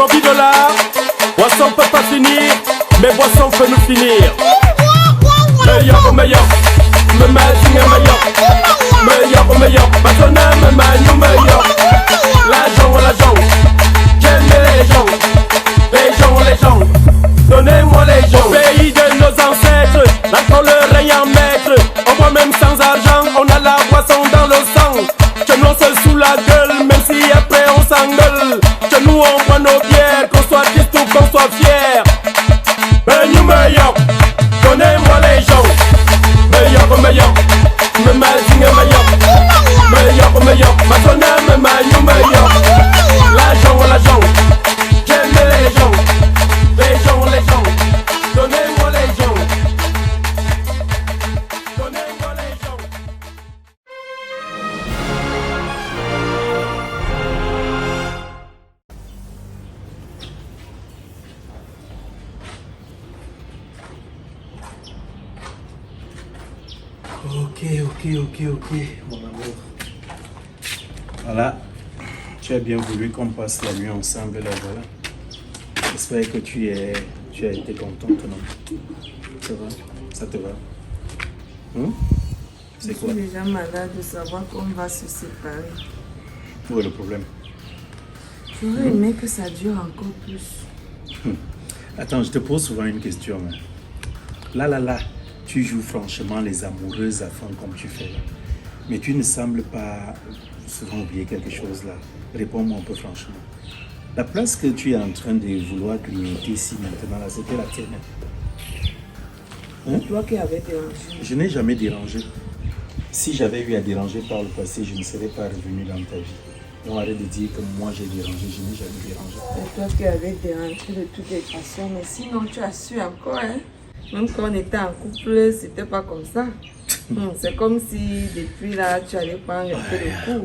Roby de là, boisson peut pas finir, mais boisson peut nous finir. Meilleur, meilleur, me matin meilleur. Meilleur, meilleur, patronat me manu meilleur. L'argent, j'aime les gens, donnez-moi les gens. Au pays de nos ancêtres, l'alcool règne en maître. On boit même sans argent, on a la boisson dans le sang. Que nous on se sous la gueule, même si après on s'engueule. Que nous on boit nos bières, qu'on soit triste ou qu'on soit fier. Meilleur, donnez-moi les gens. Meilleur, me matin meilleur. Meilleur, patronat me manu meilleur. L'argent, j'aime les gens. Donnez-moi les gens. Donnez-moi les gens. Ok, mon amour. Voilà, tu as bien voulu qu'on passe la nuit ensemble, là, voilà. J'espère que tu as été contente, non? Ça va? Ça te va? C'est quoi? Je suis déjà malade de savoir qu'on va se séparer. Où est le problème? J'aurais aimé que ça dure encore plus. Attends, je te pose souvent une question. Hein. Là, tu joues franchement les amoureuses à fond comme tu fais là. Mais tu ne sembles pas souvent oublier quelque chose là. Réponds-moi un peu franchement. La place que tu es en train de vouloir grignoter ici maintenant là, c'était la tienne. Hein? Toi qui avais dérangé. Je n'ai jamais dérangé. Si j'avais eu à déranger par le passé, je ne serais pas revenu dans ta vie. Donc arrête de dire que moi j'ai dérangé, je n'ai jamais dérangé. C'est toi qui avais dérangé de toutes les façons. Mais sinon, tu as su encore, hein. Même quand on était en couple, c'était pas comme ça. C'est comme si depuis là, tu allais prendre un peu de coup.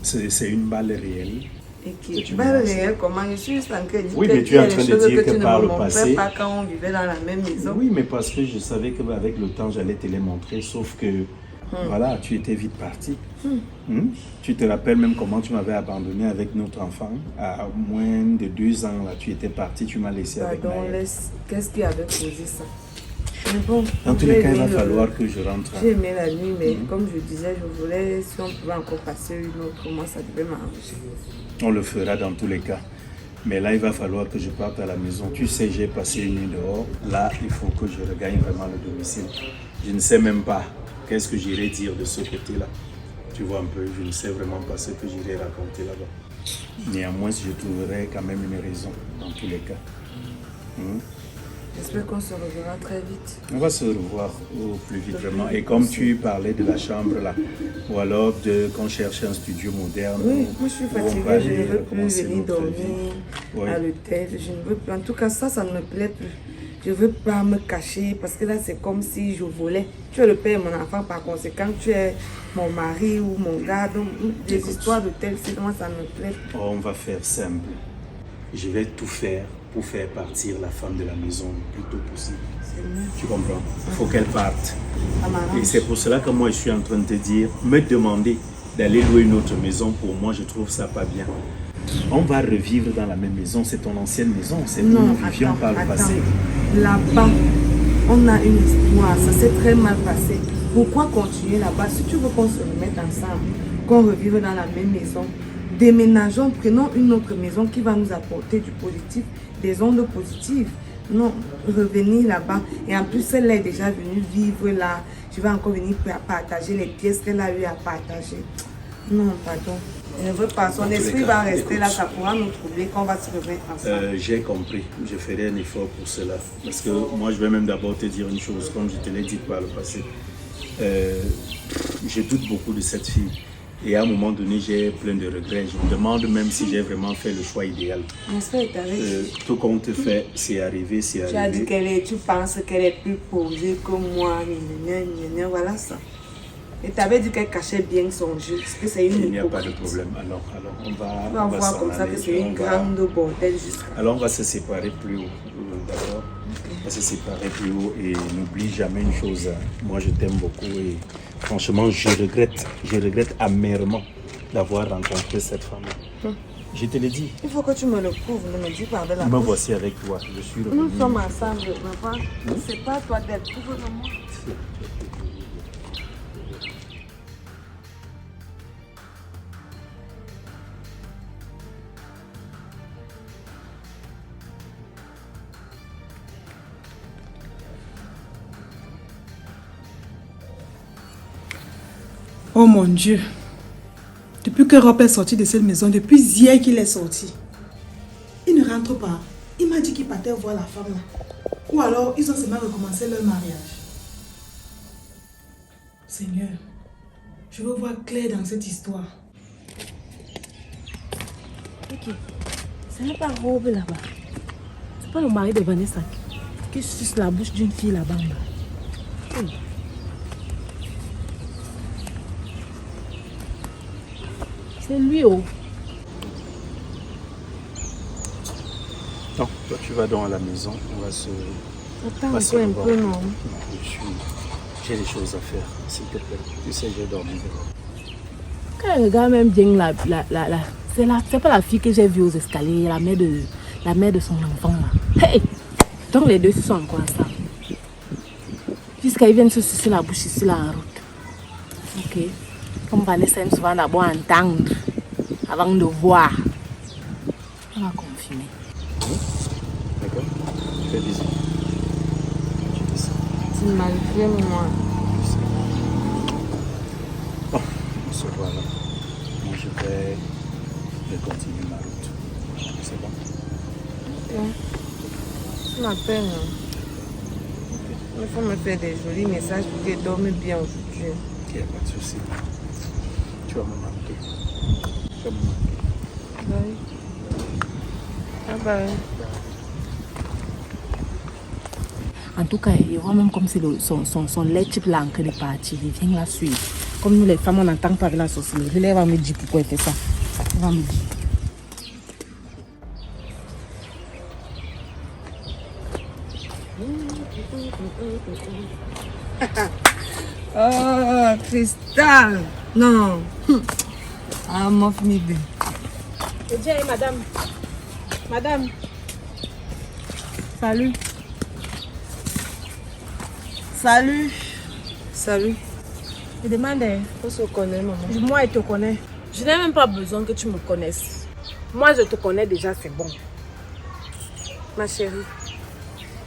C'est une balle réelle. Et qui balle réelle, comment je suis juste en train de dire oui, mais tu es en train de dire que par le tu ne me passé. montrais pas quand on vivait dans la même maison. Oui, mais parce que je savais qu'avec le temps, j'allais te les montrer, sauf que voilà, tu étais vite parti. Tu te rappelles même comment tu m'avais abandonné avec notre enfant. À moins de 2 ans, là, tu étais parti, tu m'as laissé avec Naël. Qu'est-ce qui avait causé ça? Bon, dans tous les cas, il va falloir que je rentre. J'ai aimé la nuit, mais comme je disais, je voulais, si on pouvait encore passer une autre, moi ça devait m'arranger. On le fera dans tous les cas. Mais là, il va falloir que je parte à la maison. Tu sais, j'ai passé une nuit dehors. Là, il faut que je regagne vraiment le domicile. Je ne sais même pas qu'est-ce que j'irai dire de ce côté-là. Tu vois un peu, je ne sais vraiment pas ce que j'irai raconter là-bas. Néanmoins, je trouverai quand même une raison dans tous les cas. J'espère qu'on se reverra très vite. On va se revoir au plus vite vraiment. Et comme tu parlais de la chambre là, ou alors qu'on cherche un studio moderne. Oui, moi je suis fatiguée, je ne veux plus venir dormir à l'hôtel. Je ne veux plus. En tout cas, ça ne me plaît plus. Je ne veux pas me cacher parce que là c'est comme si je volais. Tu es le père de mon enfant, par conséquent tu es mon mari ou mon gars. Donc des histoires d'hôtel, c'est moi ça ne me plaît plus. On va faire simple. Je vais tout faire pour faire partir la femme de la maison le plus tôt possible. Tu comprends? Il faut qu'elle parte. Et c'est pour cela que moi je suis en train de te dire, me demander d'aller louer une autre maison, pour moi je trouve ça pas bien. On va revivre dans la même maison, c'est ton ancienne maison, c'est où nous vivions par le passé. Là-bas, on a une histoire, ça s'est très mal passé. Pourquoi continuer là-bas? Si tu veux qu'on se remette ensemble, qu'on revive dans la même maison, déménageons, prenons une autre maison qui va nous apporter du positif, des ondes positives. Non, revenir là-bas. Et en plus, elle est déjà venue vivre là. Je vais encore venir partager les pièces qu'elle a eu à partager. Non, pardon. Je ne veux pas. Son esprit va rester là, ça pourra nous troubler qu'on va se remettre ensemble. J'ai compris. Je ferai un effort pour cela. Parce que moi, je vais même d'abord te dire une chose, comme je te l'ai dit par le passé. Je doute beaucoup de cette fille. Et à un moment donné, j'ai plein de regrets. Je me demande même si j'ai vraiment fait le choix idéal. Tout compte fait, c'est arrivé, c'est arrivé. Tu as dit tu penses qu'elle est plus posée que moi. Voilà ça. Et tu avais dit qu'elle cachait bien son jeu. Que c'est une Il n'y a pas de problème. Alors on va voir comme ça que c'est une grande bordel jusqu'à. Alors on va se séparer plus haut. D'accord. On va se séparer plus haut et n'oublie jamais une chose. Moi je t'aime beaucoup et franchement je regrette amèrement d'avoir rencontré cette femme. Je te l'ai dit. Il faut que tu me le prouves, ne me dis pas de la Me bouche. voici avec toi. Je suis le Nous sommes ensemble, papa. C'est pas à toi d'être. Prouve-le-moi. Oh mon Dieu. Depuis que Rob est sorti de cette maison, depuis hier qu'il est sorti, il ne rentre pas. Il m'a dit qu'il partait voir la femme là. Ou alors, ils ont seulement recommencé leur mariage. Seigneur, je veux voir clair dans cette histoire. Ok, ce n'est pas Rob là-bas. C'est pas le mari de Vanessa qui suce la bouche d'une fille là-bas. Oui. C'est lui, oh. Non, toi tu vas donc à la maison, on va se... Attends va se encore un revoir. peu, non. Non, j'ai des choses à faire, s'il te plaît. Tu sais, j'ai dormi. Quand elle regarde même bien c'est pas la fille que j'ai vue aux escaliers, la mère de son enfant là. Hey! Donc les deux sont encore ensemble. Jusqu'à ils viennent se sucer la bouche ici là en route. Ok. Comme Vanessa aime souvent d'abord entendre avant de voir. On va confirmer. D'accord? Tu fais bisous. Tu dis ça. Tu malgré moi. Bon, on se voit là. Moi je continuer ma route. C'est bon? Ok. Tu m'appelles. Il faut me faire des jolis messages pour que tu dormes bien aujourd'hui. Il n'y a pas de souci. Tu vas me manquer. Tu vas me manquer. Bye. Bye bye. En tout cas, il voit même comme c'est son lait type là en train de partir. Il vient la suivre. Comme nous les femmes, on n'entend pas avec la sorcellerie. Elle va me dire pourquoi elle fait ça. Elle va me dire. Oh, Cristal. Non. Ah, mon fini bien. Tiens, madame. Madame. Salut. Salut. Salut. Je demande, On se connaît, maman. moi, je te connais. Je n'ai même pas besoin que tu me connaisses. Moi, je te connais déjà, c'est bon. Ma chérie,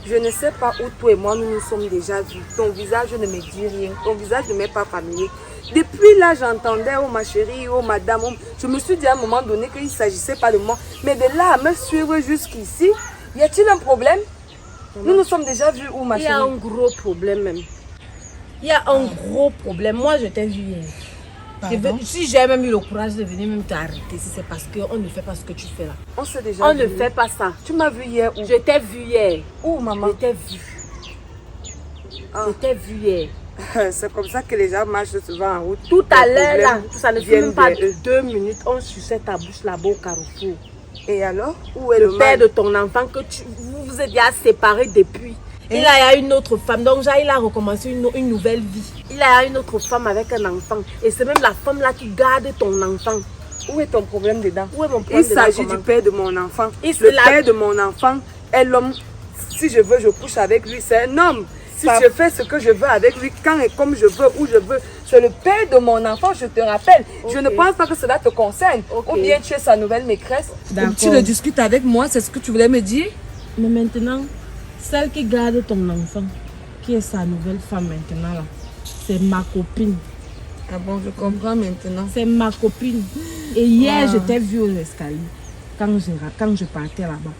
je ne sais pas où toi et moi nous nous sommes déjà vus. Ton visage ne me dit rien. Ton visage ne m'est pas familier. Depuis là, j'entendais, oh ma chérie, oh madame. Oh, je me suis dit à un moment donné qu'il ne s'agissait pas de moi. Mais de là à me suivre jusqu'ici, y a-t-il un problème? Nous nous sommes déjà vus où, ma Il y chérie? a un gros problème même. Il y a un gros problème. Moi, je t'ai vu hier. Si j'ai même eu le courage de venir même t'arrêter, c'est parce qu'on ne fait pas ce que tu fais là. On s'est déjà On vu. ne fait pas ça. Tu m'as vu hier où? Je t'ai vu hier. Où, maman? Je t'ai vu. Ah. Je t'ai vu hier. C'est comme ça que les gens marchent souvent en route. Tout à Les l'heure là, problèmes ça ne fait viennent même pas d'eux. 2 minutes, on suçait ta bouche là-bas au carrefour. Et alors? Où est Le le père mal? de ton enfant, que vous vous êtes déjà séparés depuis. Il a une autre femme, donc il a recommencé une nouvelle vie. Il a une autre femme avec un enfant. Et c'est même la femme là qui garde ton enfant. Où est ton problème dedans? Où est mon problème Il dedans, s'agit comment? du père de mon enfant. Et Le c'est la- père de mon enfant est l'homme. Si je veux, je couche avec lui. C'est un homme. Si Pas- je fais ce que je veux avec lui, quand et comme je veux, où je veux, c'est le père de mon enfant, je te rappelle. Je ne Ok. pense pas que cela te concerne. Ok. Ou bien tu es sa nouvelle maîtresse. D'accord. Tu le discutes avec moi, c'est ce que tu voulais me dire? Mais maintenant, celle qui garde ton enfant, qui est sa nouvelle femme maintenant là, c'est ma copine. Ah bon, je comprends maintenant. C'est ma copine. Et hier, je t'ai vu aux escaliers. Quand je partais là-bas.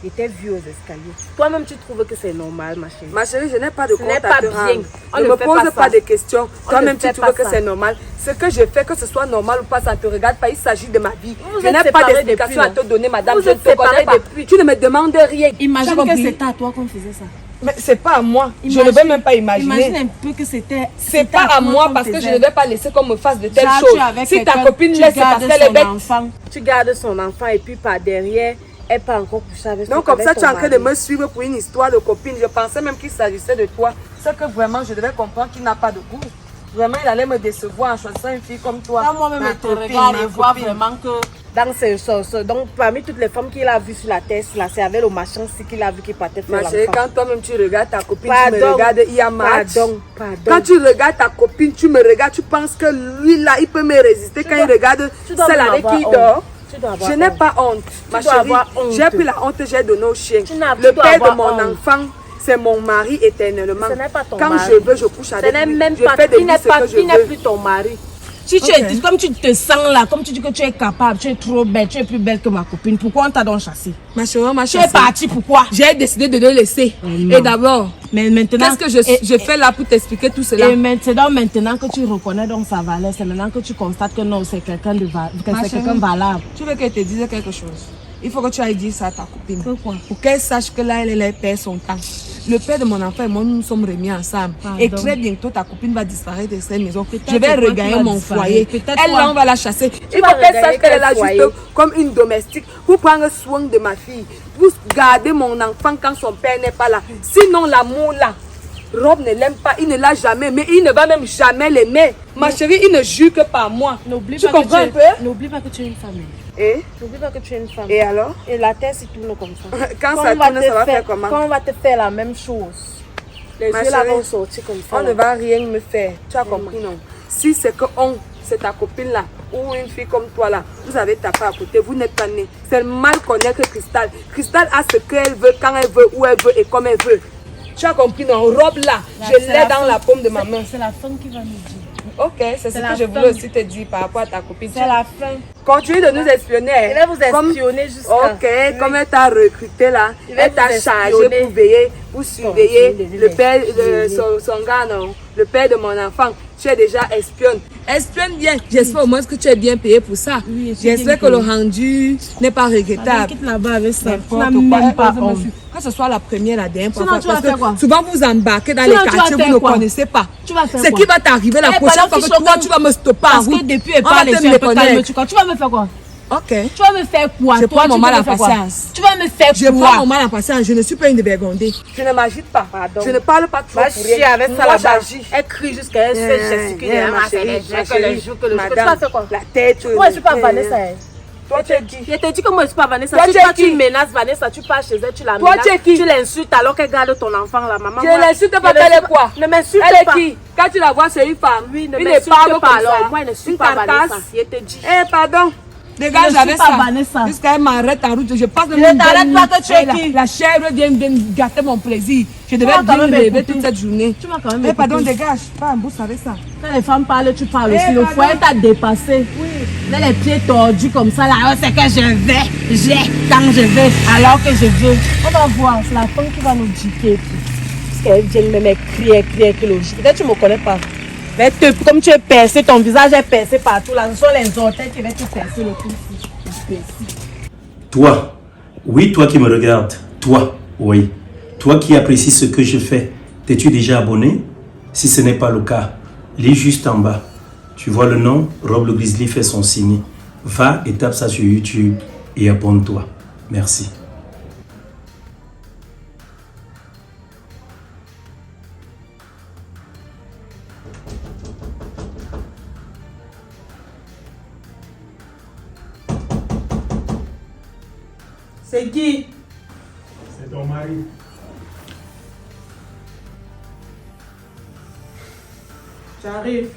Je t'ai vu aux escaliers. Toi-même, tu trouves que c'est normal, ma chérie. Ma chérie, je n'ai pas de Ce compte n'est à pas te bien. rendre. On Ne ne me fait pose pas pas ça. de questions. On Toi-même, ne tu fait trouves pas que ça. c'est normal. Ce que je fais, que ce soit normal ou pas, ça ne te regarde pas. Il s'agit de ma vie. Vous Je êtes n'ai pas séparés d'explication à depuis, te donner, madame. Vous Je ne êtes te connais séparés pas. depuis. Tu ne me demandes rien. Imagine Tu as que compris? c'était à toi qu'on faisait ça. Mais c'est pas à moi. Je Imagine- ne vais même pas imaginer. Imagine un peu que c'était. C'est pas à moi parce que je ne vais pas laisser qu'on me fasse de telles Genre, choses. tu es avec Si ta quelqu'un, copine tu laisse, c'est parce gardes qu'elle est son bête. enfant. Tu gardes son enfant et puis par derrière, elle peut encore coucher avec Donc comme ça, tu es en train de me suivre pour une histoire de copine. Je pensais même qu'il s'agissait de toi. C'est que vraiment, je devais comprendre qu'il n'a pas de goût. Vraiment, il allait me décevoir en choisissant une fille comme toi. Quand moi-même Ma je te copine, regarde ma et vois copine. vraiment que Donc, parmi toutes les femmes qu'il a vues sur la terre, là, c'est avec le machin-ci qu'il a vu qu'il partait faire Ma chérie, l'enfant. quand toi-même tu regardes ta copine, tu me Pardon. regardes, il y a match. Pardon. Quand tu regardes ta copine, tu me regardes, tu penses que lui là, il peut me résister quand il regarde celle avec qui il dort. Je n'ai pas honte, ma chérie. J'ai pris la honte, j'ai donné au chien. Le père de mon enfant, c'est mon mari éternellement. Ce n'est pas ton quand mari. je veux, je couche Ce avec n'est lui. même Je pas, fais de lui ce que je il n'est veux. plus ton mari. Si tu es, comme tu te sens là, comme tu dis que tu es capable, tu es trop belle, tu es plus belle que ma copine, pourquoi on t'a donc chassé? Ma chérie, on m'a Tu es chassée. partie, pourquoi? J'ai décidé de le laisser. non. Et d'abord, Mais maintenant, qu'est-ce que je fais là pour t'expliquer tout cela? Et maintenant que tu reconnais donc sa valeur, c'est maintenant que tu constates que non, c'est quelqu'un de valable. Tu veux qu'elle te dise quelque chose? Il faut que tu ailles dire ça à ta copine. Pourquoi? Pour qu'elle sache que là, elle perd son temps. Le père de mon enfant et moi, nous nous sommes remis ensemble. Pardon. Et très bientôt, ta copine va disparaître de cette maison. Peut-être Je vais que toi, regagner tu vas mon disparaître. foyer. Peut-être Elle, toi. là, on va la chasser. Il vas faut qu'elle regagner sache qu'elle est là quel juste foyer? comme une domestique pour prendre soin de ma fille. Pour garder mon enfant quand son père n'est pas là. Sinon, l'amour là, Rob ne l'aime pas, il ne l'a jamais, mais il ne va même jamais l'aimer. Ma chérie, il ne jure que par moi. N'oublie Tu pas, comprends un peu? n'oublie pas que tu es une femme. Et, N'oublie pas que tu es une femme. et alors? Et la terre se tourne comme ça. Quand Quand ça on va tourne, te ça va faire comment? Quand on va te faire la même chose, les Ma yeux là chérie, vont sortir comme ça. On là. ne va rien me faire. Tu as compris, non? Si c'est que c'est ta copine là, ou une fille comme toi là, vous avez tapé à côté, vous n'êtes pas né. C'est mal connaître Cristal. Cristal a ce qu'elle veut, quand elle veut, où elle veut et comme elle veut. Tu as compris, non? Robe là, je c'est l'ai la dans fin. la paume de ma main. C'est la femme qui va nous dire. Ok, c'est ce C'est que la je voulais fin. aussi te dire par rapport à ta copine. C'est la fin. Continue de nous espionner. Il va vous Comme- espionner jusqu'à... Ok, comme elle t'a recruté là, Il va elle t'a vous chargé espionner. pour veiller, pour surveiller Continue de le père, l'espionner. son gars, non, le père de mon enfant. Tu es déjà espionne. Espionne bien. J'espère au moins que tu es bien payé pour ça. Oui, je suis J'espère bien que le payée. rendu n'est pas Madame, regrettable. quitte là-bas avec ça. Tu N'importe n'as quoi. même pas Elle veut me honte. fuir. Que ce soit la première, la dernière Sinon, fois. tu vas Parce faire que quoi? souvent vous embarquez dans Sinon, les tu vas quartiers, vous faire ne quoi? connaissez pas. Tu vas faire Ce quoi? qui va t'arriver la Eh, prochaine pendant fois qu'il que toi, choque- tu vas me stopper en Parce route. que depuis elle On va parle, te je suis un me peu calme. connaître. Tu vas me faire quoi? Ok. Tu vas me faire quoi? Je Toi, prends mon tu mal vas en me faire quoi? patience. Tu vas me faire Je quoi? prends mon mal en patience, je ne suis pas une dévergondée. Je ne m'agite pas. Pardon. Je ne parle pas trop Va pour chier rien. avec ça Moi, là-bas. j'agis. Elle crie jusqu'à elle se gesticule. Ma chérie, ma chérie, Tu vas madame, faire quoi? la tête. Moi, je suis pas Vanessa. hein. Toi, tu es qui? Je t'ai dit que moi, je suis pas Vanessa. Toi, Si tu es toi, qui? tu menaces Vanessa, tu pars chez elle, tu la Toi, menaces. tu es qui? Tu l'insultes alors qu'elle garde ton enfant là, maman. Je moi, ne l'insulte pas, je qu'elle suis est quoi? Ne m'insulte Elle pas. est qui? Quand tu la vois, c'est une femme. Oui, ne Il m'insulte parle pas comme alors. ça. Moi, je ne suis Une pas carcasse. Vanessa. Je te dis. Eh, pardon. Je Dégage ne suis avec pas ça. Vanessa. Jusqu'à elle m'arrête en route. Je passe de Je t'arrête pas que tu es qui? La chèvre vient gâter mon plaisir. Je devais vas quand bien même me lever écouter. toute cette journée. Tu vas quand même Eh, pardon, écouter. dégage. Pas un bouche avec ça. Quand les femmes parlent, tu parles Eh, aussi. Le pardon. foyer t'a dépassé. Oui. Là, les pieds tordus comme ça, là, oh, c'est que j'ai quand je vais, alors que je veux. On va voir, c'est la femme qui va nous diquer. Parce qu'elle vient même crier que le jour. Peut-être que tu ne me connais pas. Mais comme tu es percé, ton visage est percé partout. Là, ce sont les orteils qui vont te percer le cou. Toi, oui, toi qui me regardes, toi, oui, toi qui apprécies ce que je fais, t'es-tu déjà abonné? Si ce n'est pas le cas, lis juste en bas. Tu vois le nom, Rob le Grizzly fait son signe. Va et tape ça sur YouTube et abonne-toi. Merci. C'est qui? C'est ton mari. J'arrive.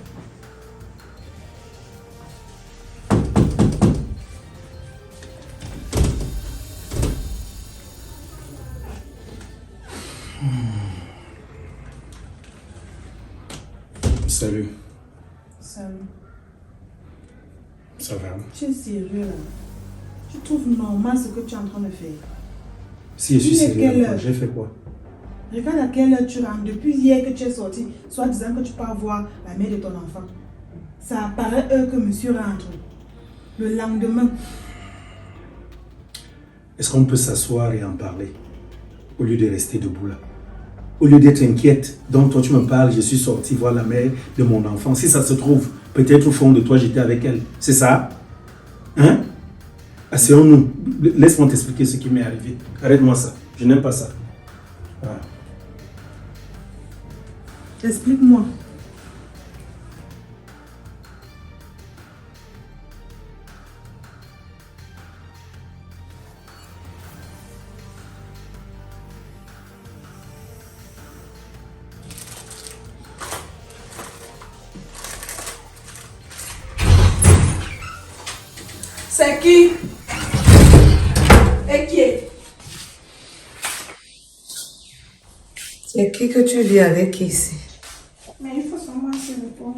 Salut, Salut. ça va? Tu es sérieux là? Tu trouves normal ce que tu es en train de faire? Si je suis Il est quelle sérieux, heure? j'ai fait quoi? Regarde à quelle heure tu rentres. Depuis hier que tu es sorti, soit disant que tu pars voir la mère de ton enfant. Ça apparaît que monsieur rentre. Le lendemain. Est-ce qu'on peut s'asseoir et en parler au lieu de rester debout là? Au lieu d'être inquiète, donc toi tu me parles, je suis sorti voir la mère de mon enfant. Si ça se trouve, peut-être au fond de toi j'étais avec elle. C'est ça? Hein? Asseyons-nous. Laisse-moi t'expliquer ce qui m'est arrivé. Arrête-moi ça. Je n'aime pas ça. Voilà. Explique-moi. C'est qui? Et qui est? C'est qui que tu vis avec ici? Mais il faut seulement se répondre.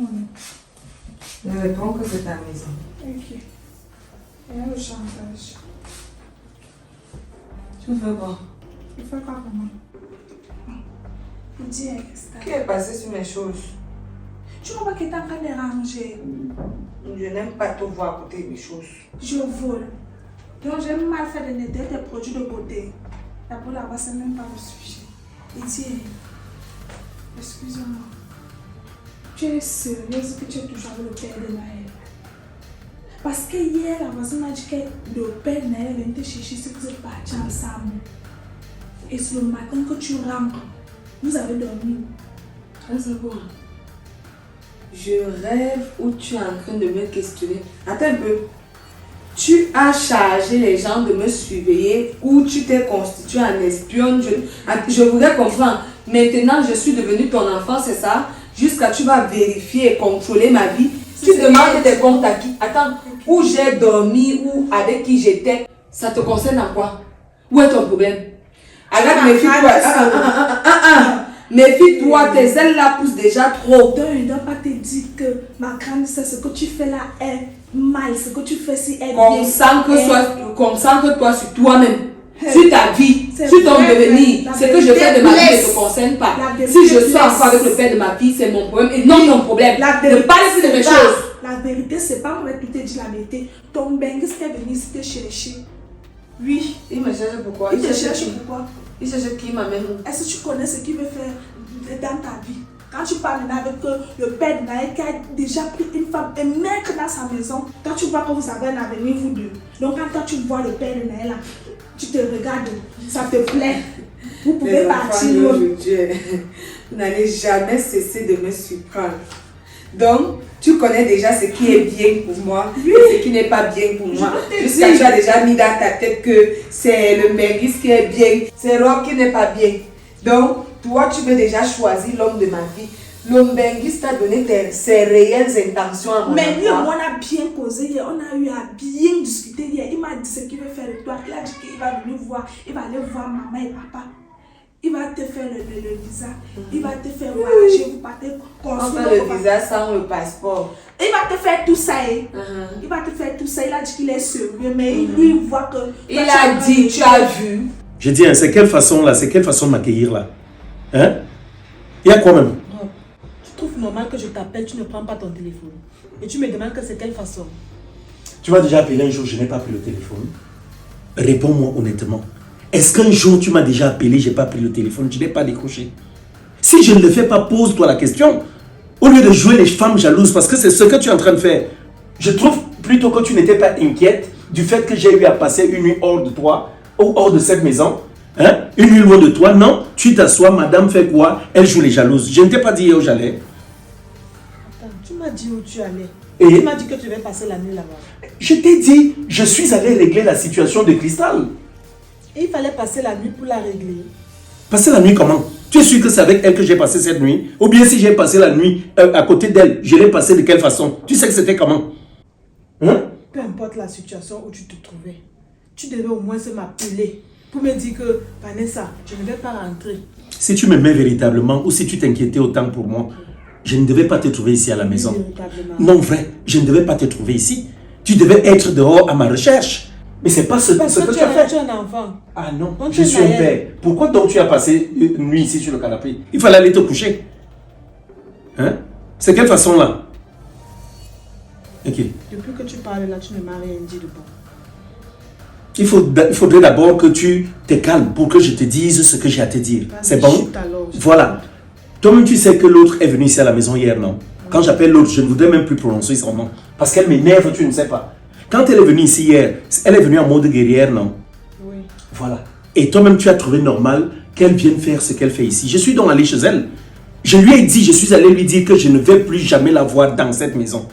Ne réponds que c'est ta maison. Ok. Il y a le chantage. Tu veux quoi? Il fait quoi vraiment? Dis, Qui est passé sur mes choses? tu vois pas que t'es en train de ranger. Je n'aime pas te voir à côté de mes choses. Je vole. Donc j'aime mal faire de nettoyer tes produits de beauté. D'abord là-bas, c'est même pas le sujet. Et tiens, excuse-moi. Tu es sérieuse que tu es toujours avec le père de Naël? Parce que hier, la voisine m'a dit que le père de Naël venait te chercher si vous êtes partis ensemble. Et c'est le matin que tu rentres. Vous avez dormi. C'est bon. Je rêve où tu es en train de me questionner. Attends un peu. Tu as chargé les gens de me surveiller ou tu t'es constitué en espionne. Je voudrais comprendre. Maintenant, je suis devenue ton enfant, c'est ça? Jusqu'à tu vas vérifier et contrôler ma vie. Tu demandes tes comptes à qui? Attends, où j'ai dormi ou avec qui j'étais, ça te concerne en quoi? Où est ton problème? Alors, méfie-toi. Méfie-toi, tes ailes là poussent déjà trop. Donc, il ne doit pas te dire que ma crâne, c'est ce que tu fais là est mal. Ce que tu fais si est bien. Concentre-toi sur toi-même. Sur ta vie, sur ton devenir. Ce que je fais de ma vie ne te concerne pas. Si je suis encore avec le père de ma fille, c'est mon problème et non ton problème. Ne parle plus de mes choses. La vérité, c'est pas vrai que tu te dis la vérité. Ton bengue, c'est venu ici te chercher. Oui. Il me cherche pourquoi? Il te cherche pourquoi? Il cherche qui m'amène où? Est-ce que tu connais ce qu'il veut faire dans ta vie? Quand tu parles maintenant avec le père de Naël qui a déjà pris une femme et mettre dans sa maison, quand tu vois que vous avez un avenir, vous deux. Donc quand toi tu vois le père de Naël là, tu te regardes, ça te plaît. Vous pouvez partir. Vous n'allez jamais cesser de me surprendre. Donc, tu connais déjà ce qui est bien pour moi et ce qui n'est pas bien pour moi. Jusqu'à tu as déjà mis dans ta tête que c'est le Menguis qui est bien, c'est Rob qui n'est pas bien. Donc, toi, tu veux déjà choisir l'homme de ma vie. Le Menguis t'a donné ses réelles intentions à mon Mais lui, endroit. on a bien causé hier, on a eu à bien discuter hier. Il m'a dit ce qu'il veut faire de toi. Il a dit qu'il va venir voir, il va aller voir maman et papa. Il va te faire le visa, il va te faire voyager, vous partez On fait le visa sans le passeport. Il va te faire tout ça. Il va te faire tout ça. Il a dit qu'il est sérieux, mais lui, il voit que... Il a dit, tu as vu. Je dis, hein, c'est quelle façon là? C'est quelle façon de m'accueillir là? Hein? Il y a quoi même? Tu trouves normal que je t'appelle, tu ne prends pas ton téléphone. Et tu me demandes que c'est quelle façon? Tu m'as déjà appelé un jour, je n'ai pas pris le téléphone. Réponds-moi honnêtement. Est-ce qu'un jour tu m'as déjà appelé, je n'ai pas pris le téléphone, je n'ai pas décroché? Si je ne le fais pas, pose-toi la question. Au lieu de jouer les femmes jalouses, parce que c'est ce que tu es en train de faire. Je trouve plutôt que tu n'étais pas inquiète du fait que j'ai eu à passer une nuit hors de toi, ou hors de cette maison. Hein? Une nuit loin de toi. Non, tu t'assois, madame fait quoi? Elle joue les jalouses. Je ne t'ai pas dit où j'allais. Attends, tu m'as dit où tu allais. Et tu m'as dit que tu vais passer la nuit là-bas. je t'ai dit, je suis allé régler la situation de Cristal. Et il fallait passer la nuit pour la régler. Passer la nuit comment? Tu es sûr que c'est avec elle que j'ai passé cette nuit? Ou bien si j'ai passé la nuit à côté d'elle, je l'ai passé de quelle façon? Tu sais que c'était comment? Hein? Peu importe la situation où tu te trouvais, tu devais au moins se m'appeler pour me dire que Vanessa, je ne vais pas rentrer. Si tu m'aimais véritablement ou si tu t'inquiétais autant pour moi, je ne devais pas te trouver ici à la maison. Véritablement. Non, vrai, je ne devais pas te trouver ici. Tu devais être dehors à ma recherche. Mais c'est pas ce Parce que tu as fait. Tu es un enfant. Ah non, On je te suis un naïve. père. Pourquoi donc tu as passé une nuit ici sur le canapé? Il fallait aller te coucher. Hein? C'est quelle façon là? Ok. Depuis que tu parles là, tu ne m'as rien dit de bon. Il faudrait d'abord que tu te calmes pour que je te dise ce que j'ai à te dire. C'est bon? Chut alors. Voilà. Toi-même, tu sais que l'autre est venu ici à la maison hier, non? Quand j'appelle l'autre, je ne voudrais même plus prononcer son nom. Parce qu'elle m'énerve, tu ne sais pas. Quand elle est venue ici hier, elle est venue en mode guerrière, non? Oui. Voilà. Et toi-même, tu as trouvé normal qu'elle vienne faire ce qu'elle fait ici. Je suis donc allé chez elle. Je lui ai dit, je suis allé lui dire que je ne vais plus jamais la voir dans cette maison.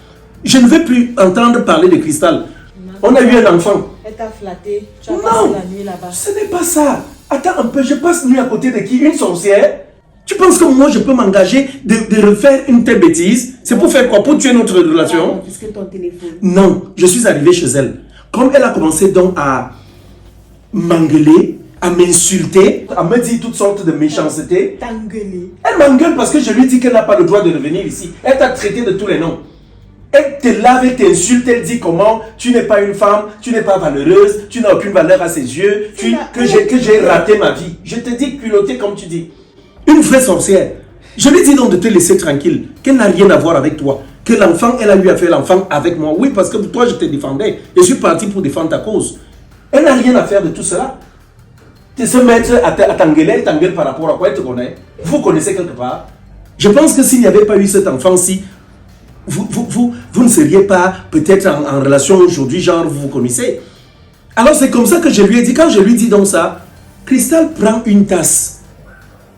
Je ne veux plus entendre parler de Cristal. On a eu un enfant. Elle t'a flatté, tu as Non, passé la nuit là-bas. ce n'est pas ça. Attends un peu, je passe nuit à côté de qui? Une sorcière? Tu penses que moi je peux m'engager de refaire une telle bêtise? C'est pour faire quoi? Pour tuer notre relation? Puisque ton téléphone. Non, je suis arrivé chez elle. Comme elle a commencé donc à m'engueuler, à m'insulter, à me dire toutes sortes de méchancetés. T'engueuler. Elle m'engueule parce que je lui dis qu'elle n'a pas le droit de revenir ici. Elle t'a traité de tous les noms. Elle te lave, elle t'insulte, elle dit comment tu n'es pas une femme, tu n'es pas valeureuse, tu n'as aucune valeur à ses yeux, que j'ai raté ma vie. Je te dis culotté comme tu dis. Une vraie sorcière. Je lui dis donc de te laisser tranquille, qu'elle n'a rien à voir avec toi. Que l'enfant, elle a eu à faire l'enfant avec moi. Oui, parce que toi, je te défendais. Je suis parti pour défendre ta cause. Elle n'a rien à faire de tout cela. Tu se mettre à t'engueuler, elle t'engueule par rapport à quoi elle te connaît. Vous connaissez quelque part. Je pense que s'il n'y avait pas eu cet enfant-ci, vous ne seriez pas peut-être en relation aujourd'hui, genre vous vous connaissez. Alors c'est comme ça que je lui ai dit, quand je lui dis donc ça, Cristal prend une tasse.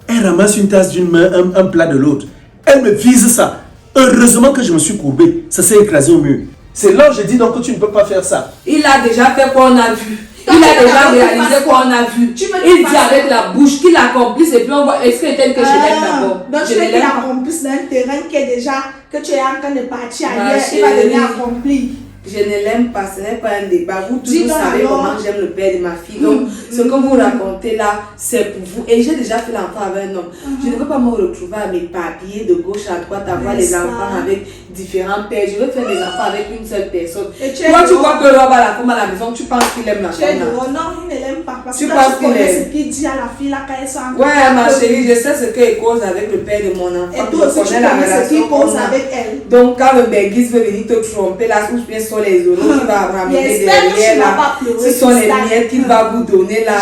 Elle ramasse une tasse d'une main, un plat de l'autre. Elle me vise ça. Heureusement que je me suis courbé. Ça s'est écrasé au mur. C'est là que je dis donc que tu ne peux pas faire ça. Il a déjà fait quoi on a vu. Il a déjà réalisé quoi on a vu. Il dit avec la bouche qu'il accomplisse et puis on voit. Est-ce que c'est tel que je l'aime d'abord? Donc tu veux qu'il accomplisse dans un terrain qui est déjà, que tu es en train de partir ailleurs, il va devenir accompli. Je ne l'aime pas, ce n'est pas un débat. Vous tous savez comment j'aime le père de ma fille. Donc, ce que vous racontez là, c'est pour vous. Et j'ai déjà fait l'enfant avec un homme. Je ne veux pas me retrouver à mes papiers de gauche à droite, avoir les enfants avec différents pères. Je veux faire des enfants avec une seule personne. Toi, tu vois que Rob a la femme à la maison, tu penses qu'il aime la femme là? Non, il ne l'aime pas. Parce tu que penses tu connais ce qu'il dit à la fille là quand elle s'en ouais, ma chérie, je sais ce qu'il cause avec le père de mon enfant. Et toi aussi, tu connais ce qu'il cause avec elle. Donc, quand le béguise veut venir te tromper, là, où bien sont les euros qui va ramener derrière là, ce sont les miettes qu'il va vous donner là.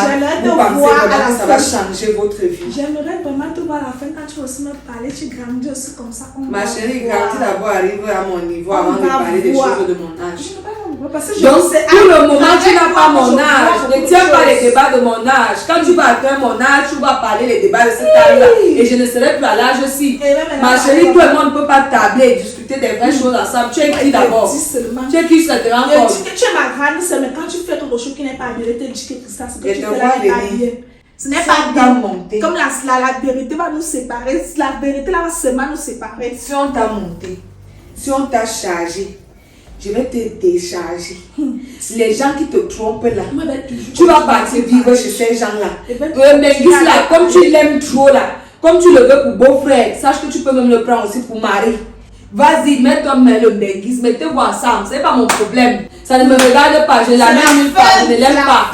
Vous pensez vraiment que ça va changer votre vie? J'aimerais vraiment te voir à la fin quand tu vas aussi me parler, tu grandis aussi comme ça. Ma chérie, grandis d'abord, arrive à mon niveau avant de parler des choses de mon âge. Donc, pour le moment, tu n'as pas mon âge. Ne tiens pas les débats de mon âge. Quand tu vas atteindre mon âge, tu vas parler les débats de cet âge-là. Et je ne serai plus à l'âge aussi. Ma chérie, toi et moi, on ne peut pas tabler et discuter des vraies choses ensemble. Tu es qui d'abord? Tu es qui, ça te rend compte? Je dis que tu es ma grande sœur, mais quand tu fais quelque chose qui n'est pas bien, je te dis que ça, c'est que tu fais là n'est pas bien. Ce n'est pas bien. Comme la vérité va nous séparer. La vérité là va seulement nous séparer. Si on t'a monté, si on t'a chargé, je vais te décharger. Les gens qui te trompent là, tu vas partir vivre chez ces gens-là. Mais là, comme tu l'aimes trop là, comme tu le veux pour beau-frère, sache que tu peux même le prendre aussi pour mari. Vas-y, mets ton main le béguise, mettez-vous ensemble, c'est pas mon problème. Ça ne me regarde pas, je l'aime nulle part, je ne l'aime pas.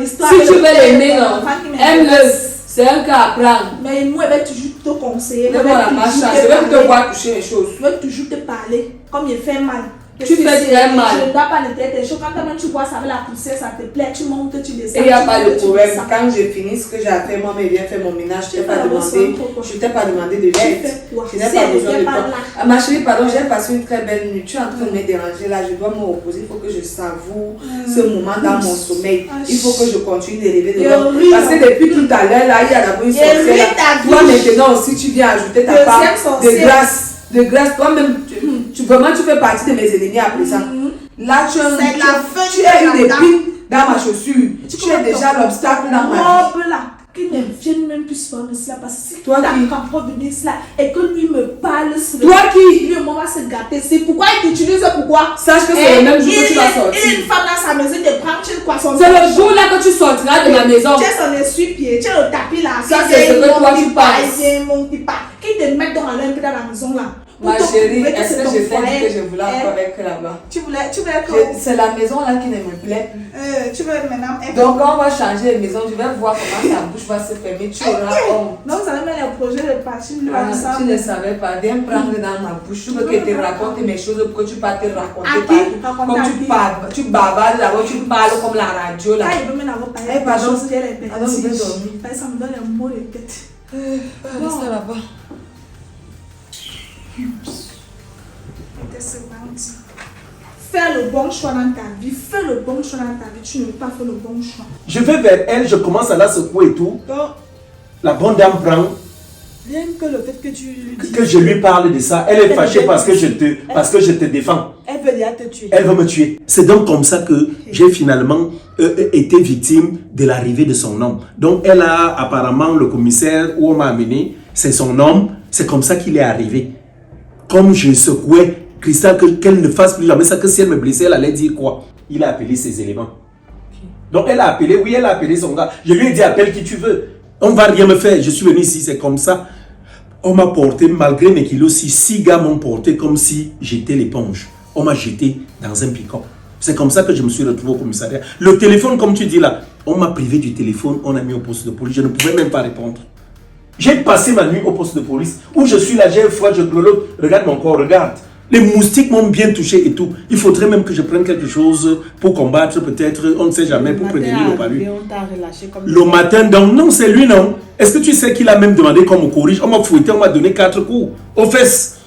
Si tu veux l'aimer, non, aime-le. C'est un cas à prendre. Mais moi, je vais toujours te conseiller. Je vais te voir toucher les choses. Je vais toujours te parler, comme il fait mal. Tu fais très mal. Je ne dois pas le traiter chaud. Quand tu vois ça avec la poussière, ça te plaît, tu montes, tu descends. Il n'y a pas de problème. Quand je finis ce que j'ai à faire, moi, mais bien faire mon ménage, je ne t'ai pas demandé de l'aide. Je n'ai pas besoin de toi. Ma chérie, pardon, j'ai passé une très belle nuit. Tu es en train de me déranger là. Je dois me reposer. Il faut que je savoure ce moment dans mon sommeil. Il faut que je continue de rêver de l'homme. Parce que depuis tout à l'heure, là, il y a d'abord une sorcière. Toi, maintenant aussi, tu viens ajouter ta part de grâce. De grâce, toi-même, tu fais partie de mes ennemis à présent. Là, tu es une épine dans ma chaussure. Tu es déjà l'obstacle dans ma vie. Qui ne vienne même plus sur cela parce que si toi qui comprends venir cela et que lui me parle sur toi qui lui on va se gâter, c'est pourquoi il t'utilise, pourquoi sache que c'est le même jour que tu vas sortir. Il est une femme dans sa maison de prendre tu quoi son c'est le jour là que tu sortiras de ma maison. Tu es son essuie-pied, tu es le tapis là. Ça c'est ce que toi tu penses. Qui te met dans la maison là. Ma chérie, est-ce que je t'ai dit que je voulais encore avec là-bas? Tu voulais que... C'est la maison là qui ne me plaît. Tu veux maintenant... Donc quand on va changer de maison, je vais voir comment ta bouche va se fermer. Tu auras honte. Donc ça va mettre le projet de partir ensemble. Tu ne savais pas. Viens prendre dans ma bouche. Tu veux que je te raconte mes choses pour que tu pas te raconter partout. Comme tu bavardes là-bas, tu parles comme la radio là. Il veut me n'avoir parlé de choses qu'elle est petite. Ça me donne un mot de tête. Reste là-bas. Fais le bon choix dans ta vie. Fais le bon choix dans ta vie. Tu ne veux pas faire le bon choix. Je vais vers elle, je commence à la secouer et tout. Donc, la bonne dame prend. Rien que le fait que tu lui dis que je lui parle de ça, elle est fâchée parce que je te défends. Elle veut déjà te tuer. Elle veut me tuer. C'est donc comme ça que j'ai finalement été victime de l'arrivée de son homme. Donc elle a apparemment le commissaire où on m'a amené, c'est son homme. C'est comme ça qu'il est arrivé. Comme je secouais Cristal, qu'elle ne fasse plus jamais ça, que si elle me blessait, elle allait dire quoi? il a appelé ses éléments. Donc elle a appelé, oui, elle a appelé son gars. Je lui ai dit, appelle qui tu veux. On va rien me faire. Je suis venu ici, c'est comme ça. On m'a porté, malgré mes kilos, 6 gars m'ont porté comme si j'étais l'éponge. On m'a jeté dans un pick-up. C'est comme ça que je me suis retrouvé au commissariat. Le téléphone, comme tu dis là, on m'a privé du téléphone, on a mis au poste de police. Je ne pouvais même pas répondre. J'ai passé ma nuit au poste de police où je suis là, j'ai un froid, je grelotte. Regarde mon corps, regarde. Les moustiques m'ont bien touché et tout. Il faudrait même que je prenne quelque chose pour combattre, peut-être, on ne sait jamais, pour prévenir le palu. Le matin, donc, non, c'est lui, non. Est-ce que tu sais qu'il a même demandé qu'on me corrige? On m'a fouetté, on m'a donné 4 coups aux fesses.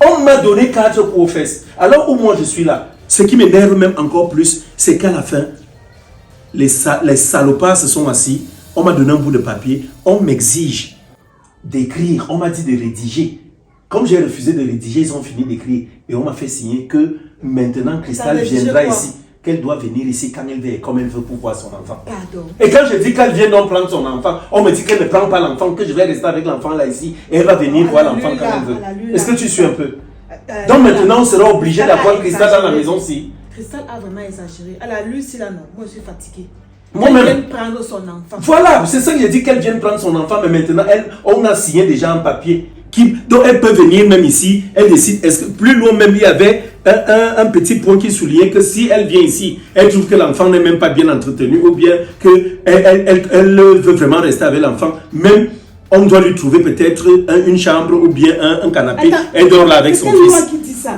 On m'a donné 4 coups aux fesses. Alors où moi je suis là, ce qui m'énerve même encore plus, c'est qu'à la fin, les salopards se sont assis, on m'a donné un bout de papier, on m'exige d'écrire, on m'a dit de rédiger. Comme j'ai refusé de rédiger, ils ont fini d'écrire et on m'a fait signer que maintenant Cristal viendra ici, qu'elle doit venir ici quand elle veut et comme elle veut pour voir son enfant. Pardon. Et quand je dis qu'elle vient donc prendre son enfant, on me dit qu'elle ne prend pas l'enfant, que je vais rester avec l'enfant là ici et elle va venir voir l'enfant quand elle veut. Est-ce que tu suis un peu? Donc maintenant on sera obligé d'avoir Cristal dans la maison-ci. Cristal a vraiment exagéré. Elle a lu si là non, moi je suis fatiguée. Moi-même. Elle vient prendre son enfant. Voilà, c'est ça que j'ai dit qu'elle vienne prendre son enfant, mais maintenant on a signé déjà un papier. Donc elle peut venir même ici, elle décide, est-ce que plus loin même il y avait un petit point qui soulignait que si elle vient ici, elle trouve que l'enfant n'est même pas bien entretenu ou bien qu'elle veut vraiment rester avec l'enfant, même on doit lui trouver peut-être une chambre ou bien un canapé, elle dort là avec son fils.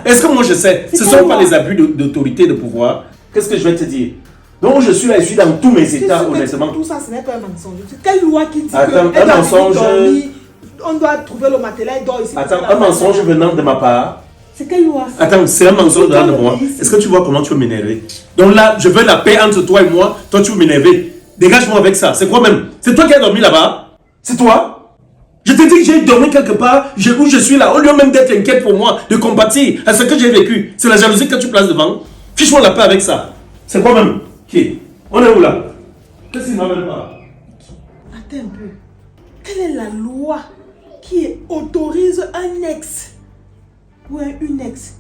Est-ce que moi je sais, ce ne sont pas les abus d'autorité, de pouvoir. Qu'est-ce que je vais te dire? Donc je suis là, je suis dans tous mes états, honnêtement. Tout ça, ce n'est pas un mensonge. Quelle loi qui dit que un mensonge... On doit trouver le matelas, il dort ici. Attends, un mensonge venant de ma part. C'est quelle loi? Attends, c'est un mensonge venant de moi. Est-ce que tu vois comment tu veux m'énerver? Donc là, je veux la paix entre toi et moi. Toi, tu veux m'énerver. Dégage-moi avec ça. C'est quoi même? C'est toi qui as dormi là-bas? C'est toi? Je te dis que j'ai dormi quelque part où je suis là. Au lieu même d'être inquiète pour moi, de compatir à ce que j'ai vécu. C'est la jalousie que tu places devant. Fiche-moi la paix avec ça. C'est quoi même? Qui? On est où là? Qu'est-ce qu'il m'amène pas? Attends un peu. Quelle est la loi qui autorise un ex ou une ex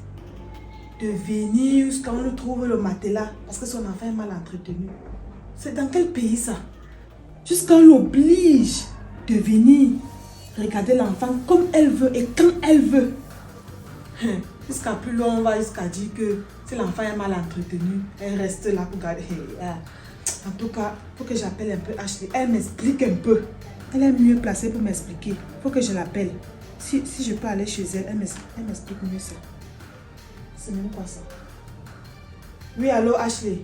de venir jusqu'à on lui trouve le matelas parce que son enfant est mal entretenu? C'est dans quel pays ça? Jusqu'à on l'oblige de venir regarder l'enfant comme elle veut et quand elle veut. Jusqu'à plus loin, on va jusqu'à dire que si l'enfant est mal entretenu, elle reste là pour garder. En tout cas, il faut que j'appelle un peu Ashley. Elle m'explique un peu. Elle est mieux placée pour m'expliquer. Il faut que je l'appelle. Si je peux aller chez elle, elle m'explique mieux ça. C'est même quoi ça? Oui, allô Ashley?